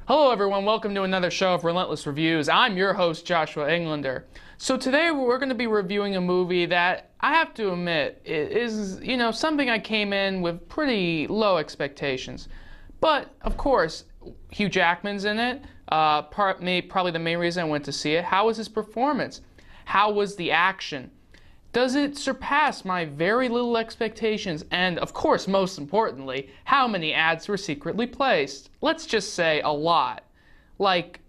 Hello everyone, welcome to another show of Relentless Reviews. I'm your host, Joshua Englander. So today we're going to be reviewing a movie that I have to admit is, something I came in with pretty low expectations. But, of course, Hugh Jackman's in it. Probably the main reason I went to see it. How was his performance? How was the action? Does it surpass my very little expectations? And, of course, most importantly, how many ads were secretly placed? Let's just say a lot. Like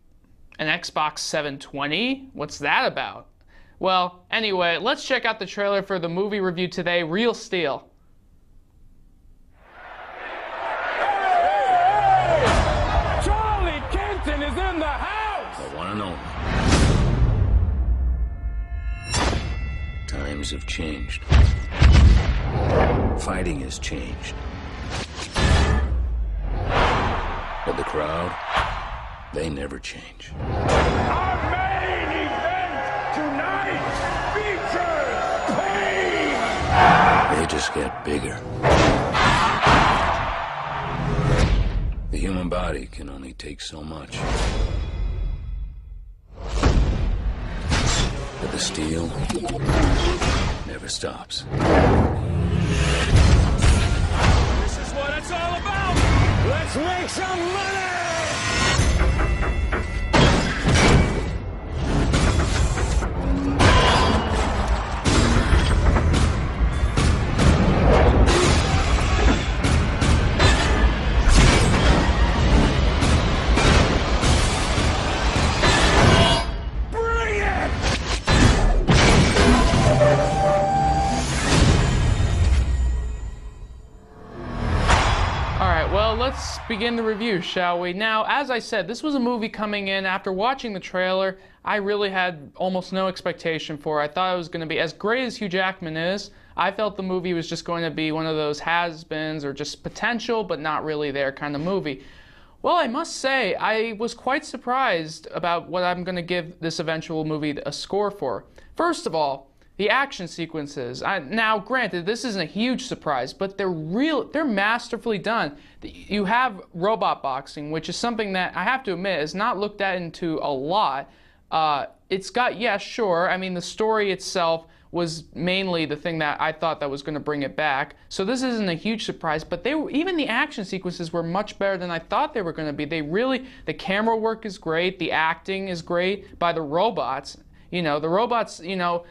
an Xbox 720? What's that about? Well, anyway, let's check out the trailer for the movie review today, Real Steel. Charlie Kenton is in the house! The one and only. Times have changed. Fighting has changed. But the crowd, they never change. Our main event tonight features pain! They just get bigger. The human body can only take so much. But the steel never stops. This is what it's all about! Let's make some money! Well, let's begin the review, shall we? Now, as I said, this was a movie coming in after watching the trailer. I really had almost no expectation for it. I thought it was going to be as great as Hugh Jackman is. I felt the movie was just going to be one of those has-beens or just potential but not really there kind of movie. Well, I must say, I was quite surprised about what I'm going to give this eventual movie a score for. First of all, the action sequences. Now, granted, this isn't a huge surprise, but they're masterfully done. You have robot boxing, which is something that I have to admit is not looked at into a lot. It's got, yeah, sure. I mean, the story itself was mainly the thing that I thought that was going to bring it back. So this isn't a huge surprise, but even the action sequences were much better than I thought they were going to be. The camera work is great, the acting is great by the robots. The robots,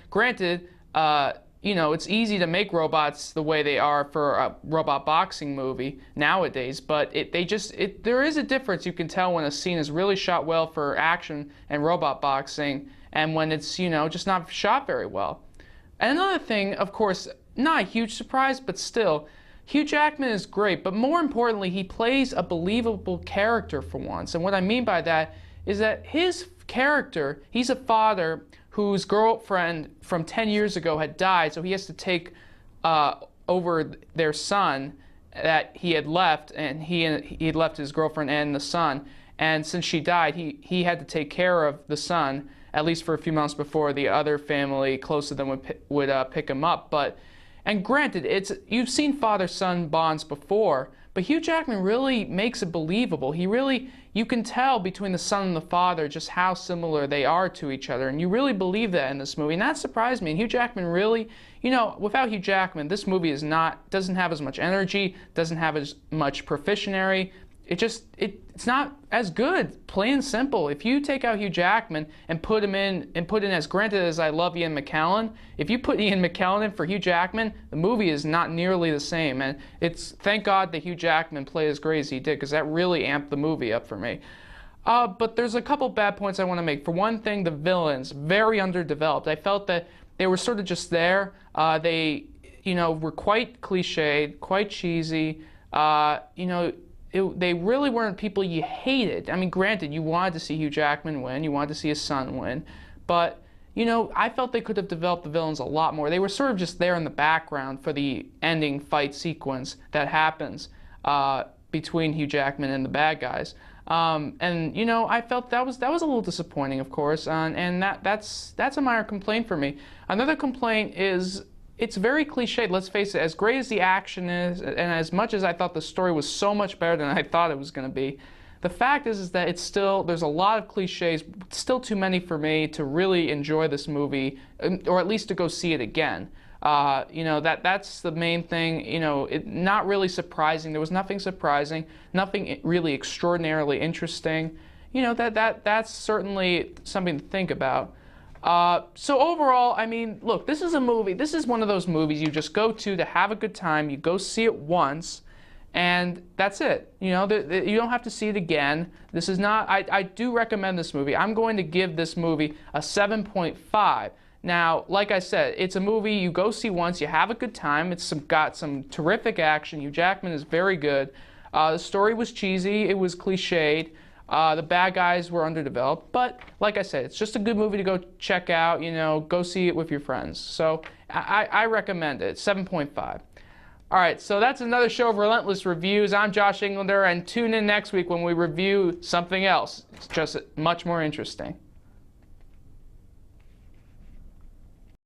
granted, it's easy to make robots the way they are for a robot boxing movie nowadays, but there is a difference you can tell when a scene is really shot well for action and robot boxing and when it's, just not shot very well. And another thing, of course, not a huge surprise, but still, Hugh Jackman is great, but more importantly, he plays a believable character for once. And what I mean by that is that his character, he's a father whose girlfriend from 10 years ago had died, so he has to take over their son that he had left, and he had left his girlfriend and the son. And since she died, he had to take care of the son, at least for a few months before the other family close to them would pick him up. And granted, you've seen father-son bonds before, but Hugh Jackman really makes it believable. You can tell between the son and the father just how similar they are to each other, and you really believe that in this movie, and that surprised me. And Hugh Jackman really, without Hugh Jackman, this movie doesn't have as much energy, doesn't have as much proficiency. It's not as good, plain and simple. If you take out Hugh Jackman and put in as granted as I love Ian McKellen, if you put Ian McKellen in for Hugh Jackman, the movie is not nearly the same. And thank God that Hugh Jackman played as great as he did, because that really amped the movie up for me. But there's a couple bad points I want to make. For one thing, the villains, very underdeveloped. I felt that they were sort of just there. They, were quite cliched, quite cheesy. They really weren't people you hated. I mean, granted, you wanted to see Hugh Jackman win, you wanted to see his son win, but, I felt they could have developed the villains a lot more. They were sort of just there in the background for the ending fight sequence that happens between Hugh Jackman and the bad guys. I felt that was a little disappointing, of course, and that's a minor complaint for me. Another complaint is it's very cliched, let's face it. As great as the action is, and as much as I thought the story was so much better than I thought it was going to be, The fact is that it's still, there's a lot of cliches, still too many for me to really enjoy this movie, or at least to go see it again. You know, that's the main thing. You know, not really surprising. There was nothing surprising, nothing really extraordinarily interesting. You know, that's certainly something to think about. So overall, I mean, look, this is a movie. This is one of those movies you just go to have a good time. You go see it once, and that's it. You know, you don't have to see it again. This is not. I do recommend this movie. I'm going to give this movie a 7.5. Now, like I said, it's a movie you go see once, you have a good time. It's got some terrific action. Hugh Jackman is very good. The story was cheesy. It was cliched. The bad guys were underdeveloped. But like I said, it's just a good movie to go check out. You know, go see it with your friends. So I recommend it. 7.5. All right, so that's another show of Relentless Reviews. I'm Josh Englander, and tune in next week when we review something else. It's just much more interesting.